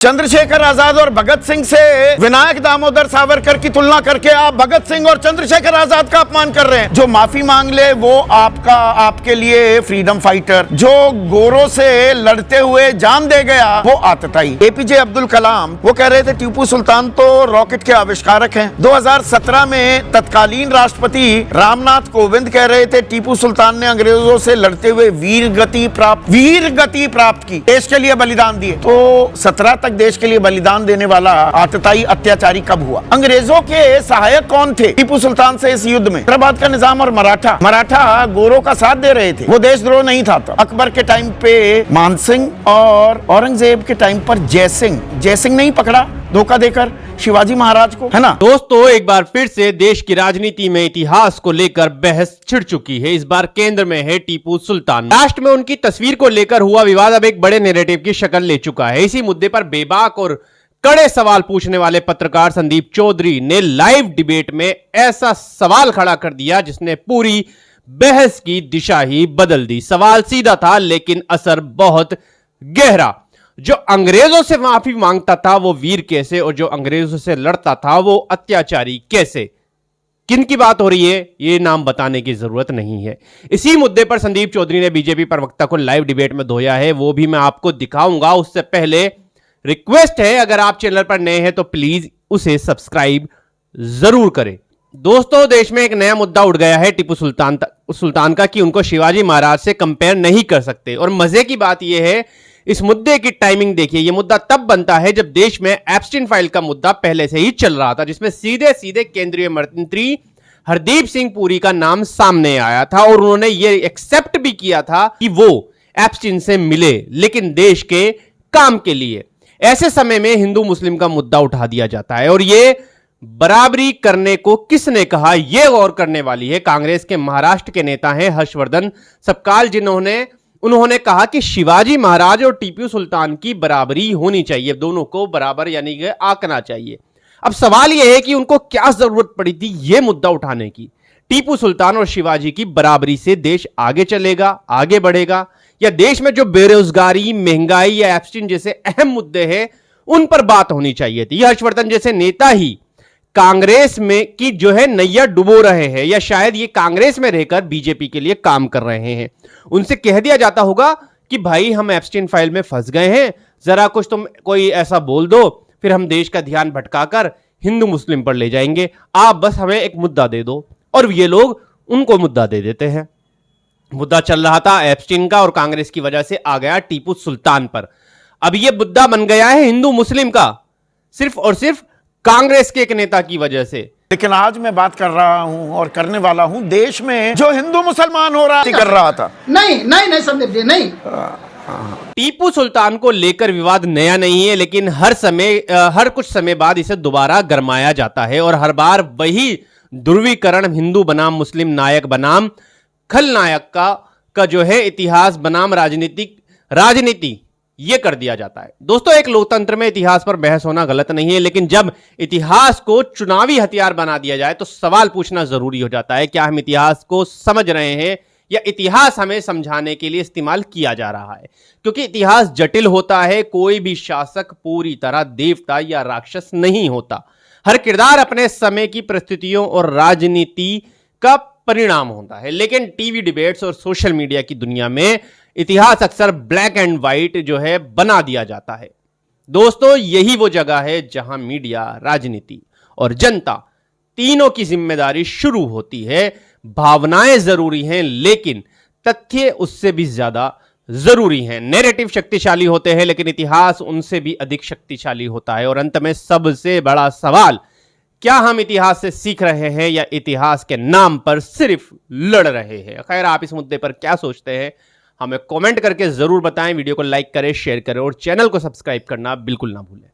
चंद्रशेखर आजाद और भगत सिंह से विनायक दामोदर सावरकर की तुलना करके आप भगत सिंह और चंद्रशेखर आजाद का अपमान कर रहे हैं। जो माफी मांग ले वो आपके लिए फ्रीडम फाइटर, जो गोरों से लड़ते हुए जान दे गया वो आतताई। एपीजे अब्दुल कलाम वो कह रहे थे टीपू सुल्तान तो रॉकेट के आविष्कारक हैं। 2017 में तत्कालीन राष्ट्रपति रामनाथ कोविंद कह रहे थे टीपू सुल्तान ने अंग्रेजों से लड़ते हुए वीर गति प्राप्त की, देश के लिए बलिदान दिए। तो 17 तक देश के लिए बलिदान देने वाला आतताई अत्याचारी कब हुआ? अंग्रेजों के सहायक कौन थे टीपू सुल्तान से इस युद्ध में? प्रभात का निजाम और मराठा गोरों का साथ दे रहे थे, वो देशद्रोह नहीं था। तो अकबर के टाइम पे मानसिंह और औरंगजेब के टाइम पर जयसिंह नहीं पकड़ा धोखा देकर शिवाजी महाराज को, है ना? दोस्तों, एक बार फिर से देश की राजनीति में इतिहास को लेकर बहस छिड़ चुकी है। इस बार केंद्र में है टीपू सुल्तान। राष्ट्र में उनकी तस्वीर को लेकर हुआ विवाद अब एक बड़े नैरेटिव की शक्ल ले चुका है। इसी मुद्दे पर बेबाक और कड़े सवाल पूछने वाले पत्रकार संदीप चौधरी ने लाइव डिबेट में ऐसा सवाल खड़ा कर दिया जिसने पूरी बहस की दिशा ही बदल दी। सवाल सीधा था लेकिन असर बहुत गहरा। जो अंग्रेजों से माफी मांगता था वो वीर कैसे, और जो अंग्रेजों से लड़ता था वो अत्याचारी कैसे? किन की बात हो रही है ये नाम बताने की जरूरत नहीं है। इसी मुद्दे पर संदीप चौधरी ने बीजेपी प्रवक्ता को लाइव डिबेट में धोया है, वो भी मैं आपको दिखाऊंगा। उससे पहले रिक्वेस्ट है, अगर आप चैनल पर नए हैं तो प्लीज उसे सब्सक्राइब जरूर करें। दोस्तों, देश में एक नया मुद्दा उठ गया है टीपू सुल्तान का कि उनको शिवाजी महाराज से कंपेयर नहीं कर सकते। और मजे की बात यह है, इस मुद्दे की टाइमिंग देखिए। यह मुद्दा तब बनता है जब देश में एप्स्टीन फाइल का मुद्दा पहले से ही चल रहा था, जिसमें सीधे सीधे केंद्रीय मंत्री हरदीप सिंह पुरी का नाम सामने आया था और उन्होंने यह एक्सेप्ट भी किया था कि वो एप्स्टीन से मिले, लेकिन देश के काम के लिए। ऐसे समय में हिंदू मुस्लिम का मुद्दा उठा दिया जाता है और यह बराबरी करने को किसने कहा, यह गौर करने वाली है। कांग्रेस के महाराष्ट्र के नेता हैं हर्षवर्धन सपकाल, उन्होंने कहा कि शिवाजी महाराज और टीपू सुल्तान की बराबरी होनी चाहिए, दोनों को बराबर यानी कि आंकना चाहिए। अब सवाल यह है कि उनको क्या जरूरत पड़ी थी यह मुद्दा उठाने की? टीपू सुल्तान और शिवाजी की बराबरी से देश आगे चलेगा, आगे बढ़ेगा, या देश में जो बेरोजगारी, महंगाई या एप्स्टीन जैसे अहम मुद्दे हैं उन पर बात होनी चाहिए थी? हर्षवर्धन जैसे नेता ही कांग्रेस में की जो है नैया डुबो रहे हैं, या शायद ये कांग्रेस में रहकर बीजेपी के लिए काम कर रहे हैं। उनसे कह दिया जाता होगा कि भाई हम एप्स्टीन फाइल में फंस गए हैं, जरा कुछ तुम कोई ऐसा बोल दो, फिर हम देश का ध्यान भटकाकर हिंदू मुस्लिम पर ले जाएंगे, आप बस हमें एक मुद्दा दे दो। और ये लोग उनको मुद्दा दे देते हैं। मुद्दा चल रहा था एप्स्टीन का और कांग्रेस की वजह से आ गया टीपू सुल्तान पर। अब यह मुद्दा बन गया है हिंदू मुस्लिम का, सिर्फ और सिर्फ कांग्रेस के एक नेता की वजह से। लेकिन आज मैं बात कर रहा हूं और करने वाला हूं देश में जो हिंदू मुसलमान हो रहा कर रहा था। नहीं संदीप जी, नहीं। टीपू सुल्तान को लेकर विवाद नया नहीं है, लेकिन हर कुछ समय बाद इसे दोबारा गरमाया जाता है और हर बार वही ध्रुवीकरण हिंदू बनाम मुस्लिम नायक बनाम खलनायक का जो है इतिहास बनाम राजनीति ये कर दिया जाता है। दोस्तों, एक लोकतंत्र में इतिहास पर बहस होना गलत नहीं है, लेकिन जब इतिहास को चुनावी हथियार बना दिया जाए तो सवाल पूछना जरूरी हो जाता है, क्या हम इतिहास को समझ रहे हैं या इतिहास हमें समझाने के लिए इस्तेमाल किया जा रहा है? क्योंकि इतिहास जटिल होता है, कोई भी शासक पूरी तरह देवता या राक्षस नहीं होता। हर किरदार अपने समय की परिस्थितियों और राजनीति का परिणाम होता है। लेकिन टीवी डिबेट्स और सोशल मीडिया की दुनिया में इतिहास अक्सर ब्लैक एंड व्हाइट जो है बना दिया जाता है। दोस्तों, यही वो जगह है जहां मीडिया, राजनीति और जनता तीनों की जिम्मेदारी शुरू होती है। भावनाएं जरूरी हैं लेकिन तथ्य उससे भी ज्यादा जरूरी हैं। नैरेटिव शक्तिशाली होते हैं लेकिन इतिहास उनसे भी अधिक शक्तिशाली होता है। और अंत में सबसे बड़ा सवाल, क्या हम इतिहास से सीख रहे हैं या इतिहास के नाम पर सिर्फ लड़ रहे हैं? खैर, आप इस मुद्दे पर क्या सोचते हैं हमें कमेंट करके जरूर बताएं। वीडियो को लाइक करें, शेयर करें और चैनल को सब्सक्राइब करना बिल्कुल ना भूलें।